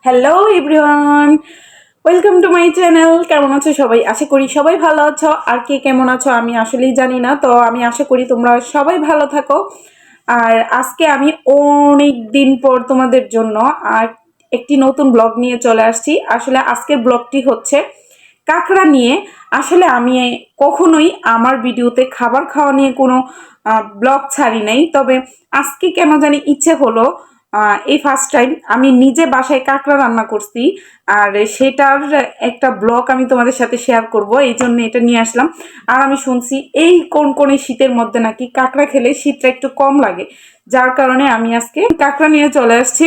Hello everyone, welcome to my channel. কেমন আছো সবাই? আশা করি সবাই ভালো আছো। আর কে কেমন আছো আমি আসলেই জানি না, তো আমি আশা করি তোমরা সবাই ভালো থাকো। আর আজকে আমি অনেক দিন পর তোমাদের জন্য আর একটি নতুন ব্লগ নিয়ে চলে আসছি। আসলে আজকের ব্লগটি হচ্ছে কাঁকড়া নিয়ে। আসলে আমি কখনোই আমার ভিডিওতে খাবার খাওয়া নিয়ে কোনো ব্লগ ছাড়ি নাই, তবে আজকে কেন জানি ইচ্ছে হলো এই ফার্স্ট টাইম আমি নিজে বাসায় কাঁকড়া রান্না করছি। আর সেটার একটা ব্লগ আমি তোমাদের সাথে শেয়ার করব, এই জন্য এটা নিয়ে আসলাম। আর আমি শুনছি এই কোন শীতের মধ্যে নাকি কাঁকড়া খেলে শীতটা একটু কম লাগে, যার কারণে আমি আজকে কাঁকড়া নিয়ে চলে আসছি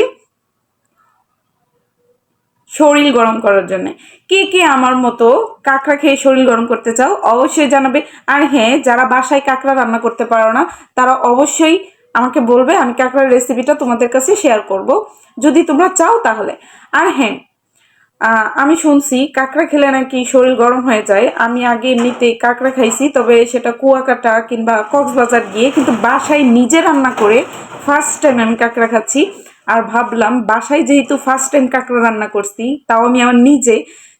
শরীর গরম করার জন্য। কে কে আমার মতো কাঁকড়া খেয়ে শরীর গরম করতে চাও অবশ্যই জানাবে। আর হ্যাঁ, যারা বাসায় কাঁকড়া রান্না করতে পারো না তারা অবশ্যই আমাকে বলবে, আমি কাঁকড়ার রেসিপিটা তোমাদের কাছে শেয়ার করব যদি তোমরা চাও তাহলে। আর হ্যাঁ, আমি শুনছি কাঁকড়া খেলে নাকি শরীর গরম হয়ে যায়। আমি আগে এমনিতে কাঁকড়া খাইছি, তবে সেটা কুয়াকাটা কিংবা কক্সবাজার গিয়ে, কিন্তু বাসায় নিজে রান্না করে ফার্স্ট টাইম আমি কাঁকড়া খাচ্ছি। আর ভাবলাম বাসায় যেহেতু ফার্স্ট টাইম কাঁকড়া রান্না করছি, তাও আমি আমার নিজে,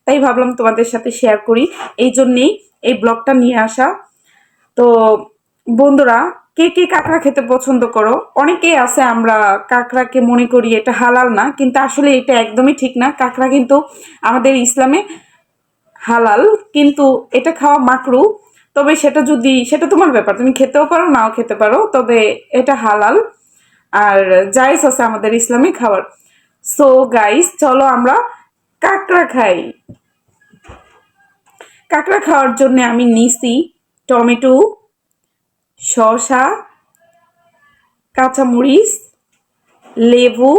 তাই ভাবলাম তোমাদের সাথে শেয়ার করি। এই জন্যেই এই ব্লগটা নিয়ে আসা। তো বন্ধুরা, কে কে কাঁকড়া খেতে পছন্দ করো? অনেকেই আছে আমরা কাঁকড়াকে মনে করি এটা হালাল না, কিন্তু আসলে এটা একদমই ঠিক না। কাঁকড়া কিন্তু আমাদের ইসলামে হালাল, কিন্তু এটা খাওয়া মাকরু। তবে সেটা তোমার ব্যাপার, তুমি খেতেও পারো নাও খেতে পারো, তবে এটা হালাল আর জায়েজ আছে আমাদের ইসলামে খাওয়ার। সো গাইস, চলো আমরা কাঁকড়া খাই। কাঁকড়া খাওয়ার জন্য আমি নিছি টমেটো, শসা, কাঁচামরিচ, লেবু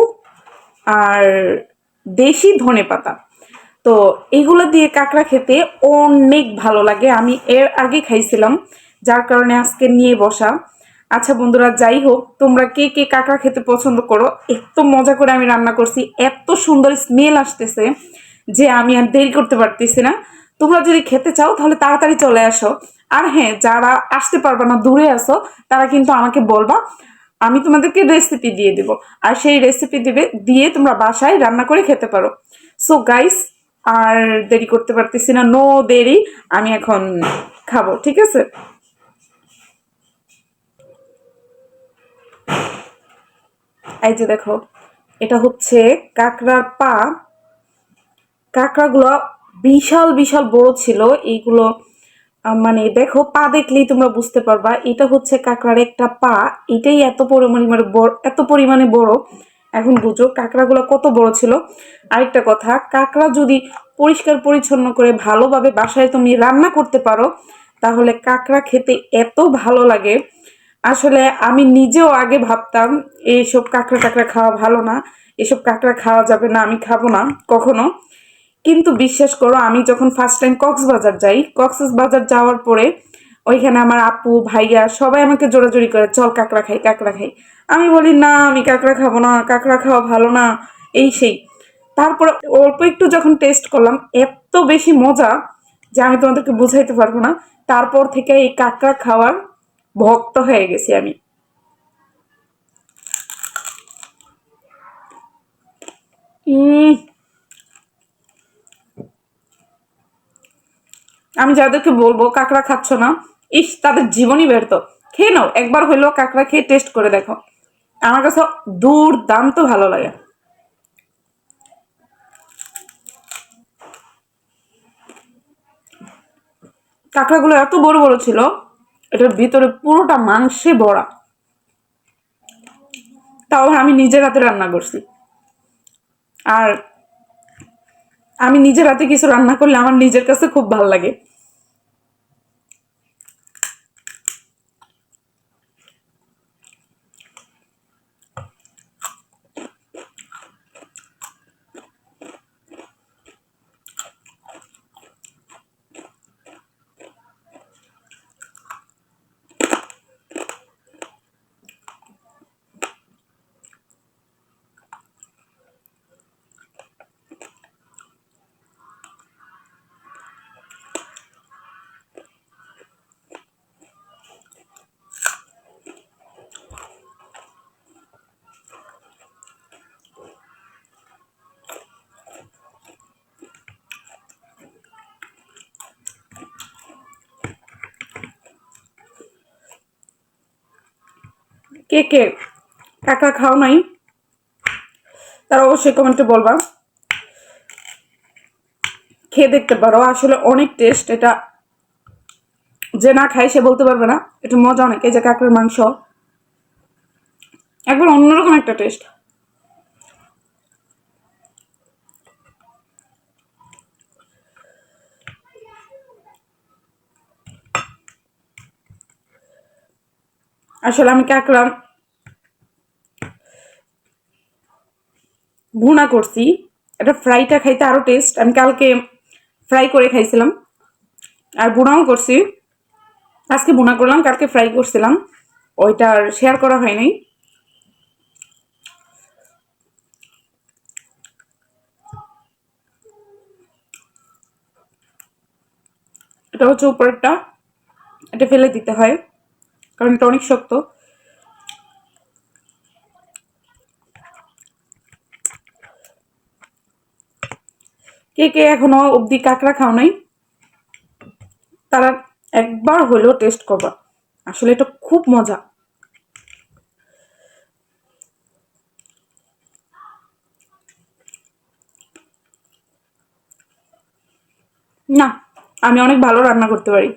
আর দেশি ধনেপাতা। তো এগুলো দিয়ে কাঁকড়া খেতে অনেক ভালো লাগে। আমি এর আগে খাইছিলাম, যার কারণে আজকে নিয়ে বসা। আচ্ছা বন্ধুরা, যাই হোক, তোমরা কে কে কাঁকড়া খেতে পছন্দ করো? এত মজা করে আমি রান্না করছি, এত সুন্দর স্মেল আসতেছে যে আমি আর দেরি করতে পারতেছি না। তোমরা যদি খেতে চাও তাহলে তাড়াতাড়ি চলে আসো। আর হ্যাঁ, যারা আসতে পারবে না, দূরে আসো, তারা কিন্তু আমাকে বলবা, আমি তোমাদেরকে রেসিপি দিয়ে দিব। আর সেই রেসিপি দিয়ে তোমরা বাসায় রান্না করে খেতে পারো। সো গাইস, আর দেরি করতে পারতেছি না, নো দেরি, আমি এখন খাবো, ঠিক আছে? এই যে দেখো, এটা হচ্ছে কাঁকড়ার পা। কাঁকড়াগুলো বিশাল বিশাল বড় ছিল এইগুলো। মানে দেখো, পা দেখলেই তোমরা বুঝতে পারবা এটা হচ্ছে কাঁকড়ার একটা পা। এটাই এত পরিমাণে বড়। এখন বুঝো কাঁকড়াগুলো কত বড় ছিল। আরেকটা কথা, কাঁকড়া যদি পরিষ্কার পরিচ্ছন্ন করে ভালোভাবে বাসায় তুমি রান্না করতে পারো, তাহলে কাঁকড়া খেতে এত ভালো লাগে। আসলে আমি নিজেও আগে ভাবতাম এইসব কাঁকড়া টাকড়া খাওয়া ভালো না, এসব কাঁকড়া খাওয়া যাবে না, আমি খাবো না কখনো। কিন্তু বিশ্বাস করো, আমি যখন ফার্স্ট টাইম কক্সবাজার যাওয়ার পরে ওইখানে আমার আপু ভাইয়া সবাই আমাকে জোরাজোরি করে, চল কাঁকড়া খাই কাঁকড়া খাই। আমি বলি না, আমি কাঁকড়া খাবো না, কাঁকড়া খাওয়া ভালো না, এই সেই। তারপরে অল্প একটু যখন টেস্ট করলাম, এত বেশি মজা যে আমি তোমাদেরকে বুঝাইতে পারবো না। তারপর থেকে এই কাঁকড়া খাওয়ার ভক্ত হয়ে গেছি আমি। উম আমি যাদেরকে বলবো কাঁকড়া খাচ্ছ না, ইস, তাদের জীবনই ব্যর্থ। খেয়ে নাও, একবার হইলেও কাঁকড়া খেয়ে টেস্ট করে দেখো। আমার কাছে দুর্দান্ত ভালো লাগে। কাঁকড়াগুলো এত বড় বড় ছিল, এটার ভিতরে পুরোটা মাংসে ভরা। তাও আমি নিজের হাতে রান্না করছি। আর আমি নিজের হাতে কিছু রান্না করলে আমার নিজের কাছে খুব ভালো লাগে। কে কে কাঁকড়া খাও নাই তারা অবশ্যই কমেন্টে বলবা, খেয়ে দেখতে পারো। আসলে অনেক টেস্ট এটা, যে না খায় সে বলতে পারবে না। এটা মজা অনেক। এই যে কাঁকড়ার মাংস একবার অন্যরকম একটা টেস্ট। আসলে আমি কাঁকড়া ভুনা করছি, এটা ফ্রাইটা খাইতে আরো টেস্ট। আমি কালকে ফ্রাই করে খাইছিলাম, আর ভুনাও করছি। আজকে ভুনা করলাম, কালকে ফ্রাই করছিলাম, ওইটা আর শেয়ার করা হয় নাই। এটা হচ্ছে উপরেরটা, এটা ফেলে দিতে হয় কারণ এটা অনেক শক্ত। কে কে এখনো অব্দি কাঁকড়া খাও নাই তারা একবার হলেও টেস্ট করবা। আসলে এটা খুব মজা। না, আমি অনেক ভালো রান্না করতে পারি,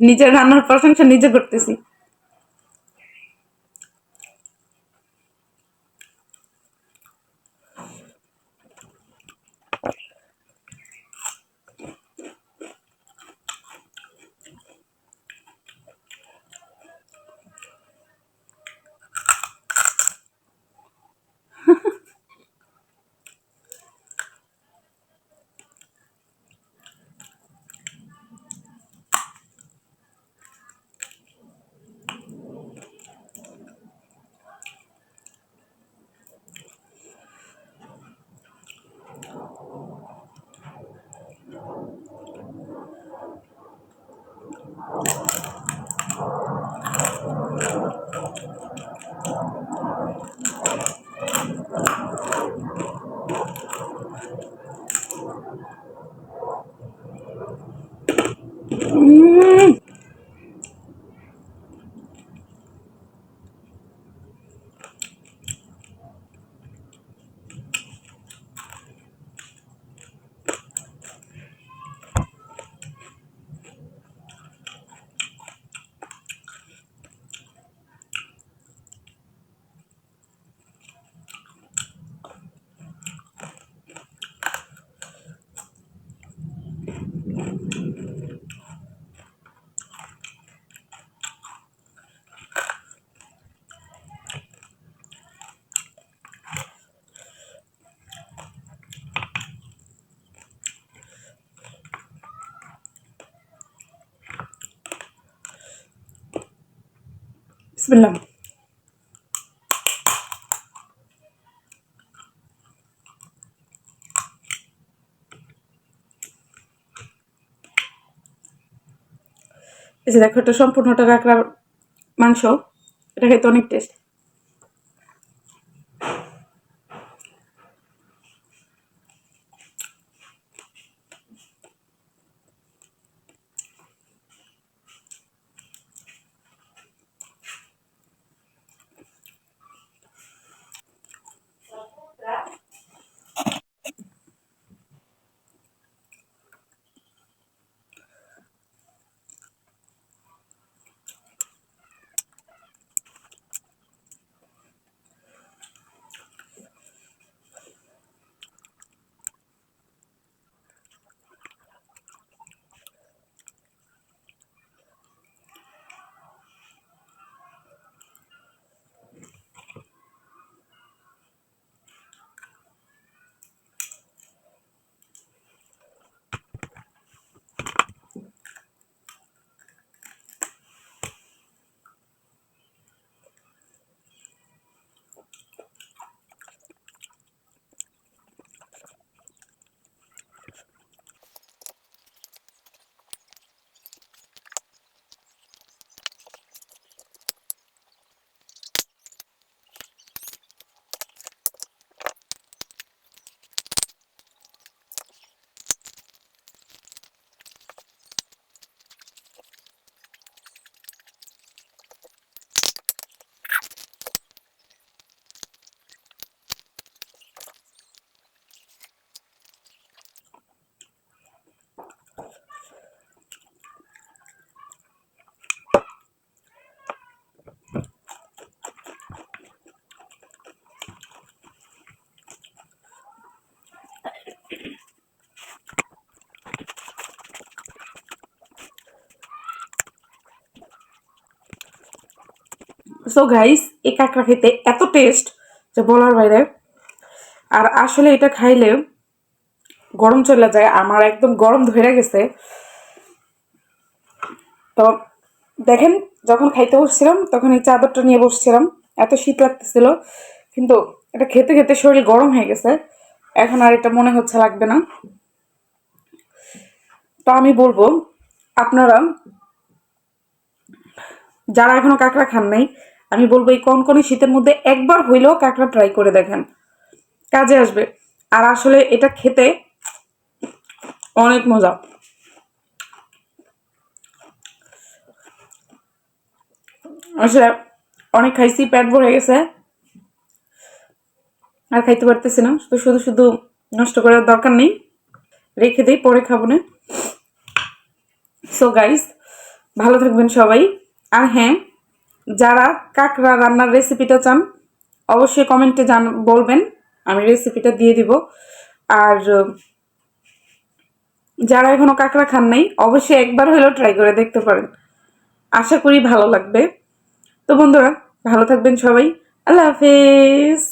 নিজের রান্নার প্রশংসা নিজে করতেছি। বিসমিল্লাহ। এই যে দেখো, এটা সম্পূর্ণটা কাঁকড়ার মাংস, এটা খেতে অনেক টেস্ট। সো গাইস, এই কাঁকড়া খেতে এত টেস্ট যে বলার বাইরে। আর আসলে এটা খাইলে গরম চলে যায়, আমার একদম গরম ধরে গেছে। তো দেখেন, যখন খাইতে বসছিলাম তখন এই চাদরটা নিয়ে বসছিলাম, এত শীত লাগতেছিল, কিন্তু এটা খেতে খেতে শরীর গরম হয়ে গেছে, এখন আর এটা মনে হচ্ছে লাগবে না। তো আমি বলবো, আপনারা যারা এখনো কাঁকড়া খান নাই, আমি বলবো এই কনকনে শীতের মধ্যে একবার হইলেও কাঁকড়া ট্রাই করে দেখেন, কাজে আসবে। আর আসলে এটা খেতে অনেক মজা। আসলে অনেক খাইছি, পেট ভরে গেছে, আর খাইতে পারতেছি না, তো শুধু শুধু নষ্ট করার দরকার নেই, রেখে দিই, পরে খাবো না। সো গাইস, ভালো থাকবেন সবাই। আর হ্যাঁ, যারা কাঁকড়া রান্নার রেসিপিটা চান অবশ্যই কমেন্টে বলবেন, আমি রেসিপিটা দিয়ে দিব। আর যারা এখনো কাঁকড়া খান নাই অবশ্যই একবার হলেও ট্রাই করে দেখতে পারেন, আশা করি ভালো লাগবে। তো বন্ধুরা, ভালো থাকবেন সবাই, আল্লাহ হাফেজ।